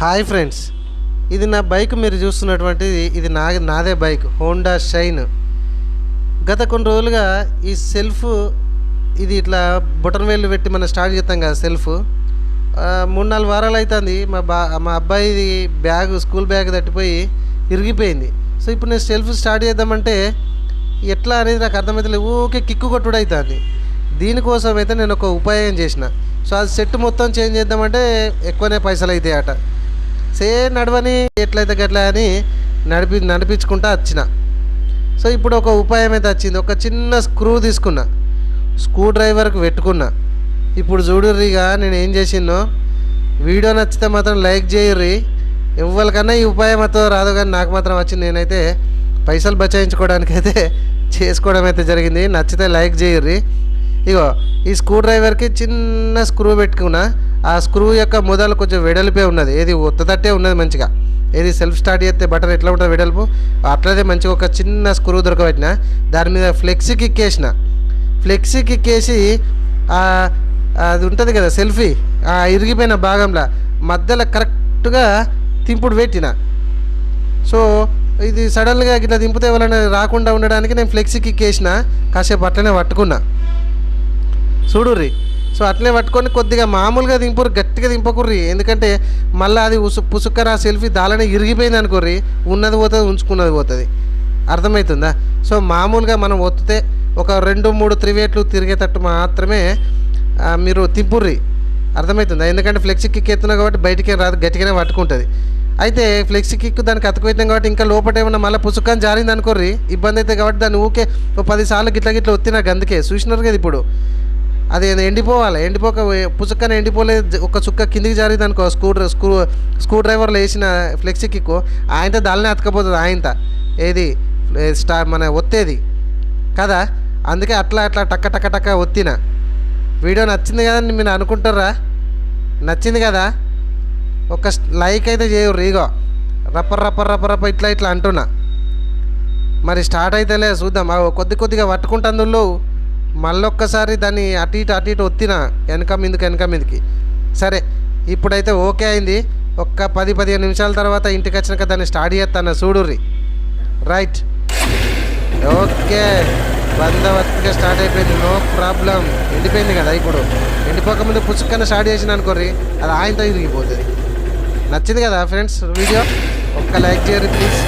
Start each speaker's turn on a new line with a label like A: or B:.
A: Hi friends, ఇది నా bike. మీరు చూస్తున్నటువంటిది ఇది నాదే బైక్, హోండా షైన్. గత కొన్ని రోజులుగా ఈ సెల్ఫ్ ఇది ఇట్లా బొటన్ వేలు పెట్టి మనం స్టార్ట్ చేస్తాం కదా సెల్ఫ్. 3-4 వారాలు అవుతుంది. మా అబ్బాయిది స్కూల్ బ్యాగ్ తట్టిపోయి ఇరిగిపోయింది. సో ఇప్పుడు నేను సెల్ఫ్ స్టార్ట్ చేద్దామంటే ఎట్లా అనేది నాకు అర్థమవుతలేదు. ఊకే కిక్కు కొట్టుడు అవుతుంది. దీనికోసం అయితే నేను ఒక ఉపాయం చేసిన. సో అది సెట్ మొత్తం చేంజ్ చేద్దామంటే ఎక్కువనే పైసలు అవుతాయి అట. నడవని ఎట్లయితే గట్లా అని నడిపించుకుంటా వచ్చిన. సో ఇప్పుడు ఒక ఉపాయం అయితే వచ్చింది. ఒక చిన్న స్క్రూ తీసుకున్నా, స్క్రూ డ్రైవర్కి పెట్టుకున్నా. ఇప్పుడు చూడుర్రిగా నేను ఏం చేసినో. వీడియో నచ్చితే మాత్రం లైక్ చేయర్రి. ఎవరికన్నా ఈ ఉపాయం అయితే రాదు, కానీ నాకు మాత్రం వచ్చి నేనైతే పైసలు బచాయించుకోవడానికైతే చేసుకోవడం అయితే జరిగింది. నచ్చితే లైక్ చేయర్రి. ఇగో ఈ స్క్రూ డ్రైవర్కి చిన్న స్క్రూ పెట్టుకున్నా. ఆ స్క్రూ యొక్క మొదలు కొంచెం వెడల్పే ఉన్నది. ఏది ఒత్తతట్టే ఉన్నది మంచిగా. ఏది సెల్ఫ్ స్టార్ట్ చేస్తే బటన్ ఎట్లా ఉంటుంది వెడల్పు, అట్లనే మంచిగా ఒక చిన్న స్క్రూ దొరకబెట్టిన. దాని మీద ఫ్లెక్సీ కిక్కేసిన. ఫ్లెక్సీ కిక్కేసి అది ఉంటుంది కదా సెల్ఫీ, ఆ ఇరిగిపోయిన భాగంలో మధ్యలో కరెక్ట్గా తింపుడు పెట్టిన. సో ఇది సడన్గా ఇట్లా దింపితే ఎవరైనా రాకుండా ఉండడానికి నేను ఫ్లెక్సీ కిక్కేసిన. కాసేపు అట్లనే పట్టుకున్నా. చూడుర్రి. సో అట్లే పట్టుకొని కొద్దిగా మామూలుగా దింపుర్రి, గట్టిగా దింపకుర్రి. ఎందుకంటే మళ్ళీ అది పుసుక్కర ఆ సెల్ఫీ దాలనే ఇరిగిపోయింది అనుకోర్రి. ఉన్నది పోతుంది, ఉంచుకున్నది పోతుంది. అర్థమవుతుందా? సో మామూలుగా మనం ఒత్తితే ఒక 2-3 త్రివేట్లు తిరిగేటట్టు మాత్రమే మీరు తింపుర్రి. అర్థమవుతుందా? ఎందుకంటే ఫ్లెక్సీ కిక్ ఎత్తున్నాం కాబట్టి బయటికి రాదు, గట్టిగానే పట్టుకుంటుంది. అయితే ఫ్లెక్సీ కిక్ దానికి అతుకుపోయినాం కాబట్టి ఇంకా లోపల ఏమన్నా మళ్ళీ పుసుక్కని జారింది అనుకోర్రి, ఇబ్బంది అవుతుంది. కాబట్టి దాన్ని ఊకే 10 సార్లు గిట్లా ఒత్తినాక అందుకే చూసినారు కదా. ఇప్పుడు అది ఎండిపోవాలి. ఎండిపోక పుసుక్కనే ఎండిపోలేదు, ఒక చుక్క కిందికి జారింది అనుకో. స్క్రూ డ్రైవర్లో వేసిన ఫ్లెక్సీ కిక్కు ఆయనతో దాల్నే అతకపోతుంది. ఆయనతో ఏది మన ఒత్తేది కదా. అందుకే అట్లా టక్క టక్క టక్క ఒత్తిన. వీడియో నచ్చింది కదా మీరు అనుకుంటారా? నచ్చింది కదా? ఒక లైక్ అయితే చేయరు. ఇగో రప్ప ఇట్లా అంటున్నా. మరి స్టార్ట్ అయితేలే చూద్దాం. కొద్దిగా పట్టుకుంటుందో మళ్ళొక్కసారి దాన్ని అటు ఇటు ఒత్తిన వెనక మీదకి. సరే ఇప్పుడైతే ఓకే అయింది. ఒక్క 10-15 నిమిషాల తర్వాత ఇంటికి వచ్చినాక దాన్ని స్టార్ట్ చేస్తాను. చూడుర్రి. రైట్, ఓకే, బందోబస్తుగా స్టార్ట్ అయిపోయింది. No problem. ఎండిపోయింది కదా. ఇప్పుడు ఎండిపోకముందు పుచ్చుకన్నా స్టార్ట్ చేసిన అనుకోర్రి, అది ఆయనతో ఇరిగిపోతుంది. నచ్చింది కదా ఫ్రెండ్స్ వీడియో? ఒక్క లైక్ చేయరు ప్లీజ్.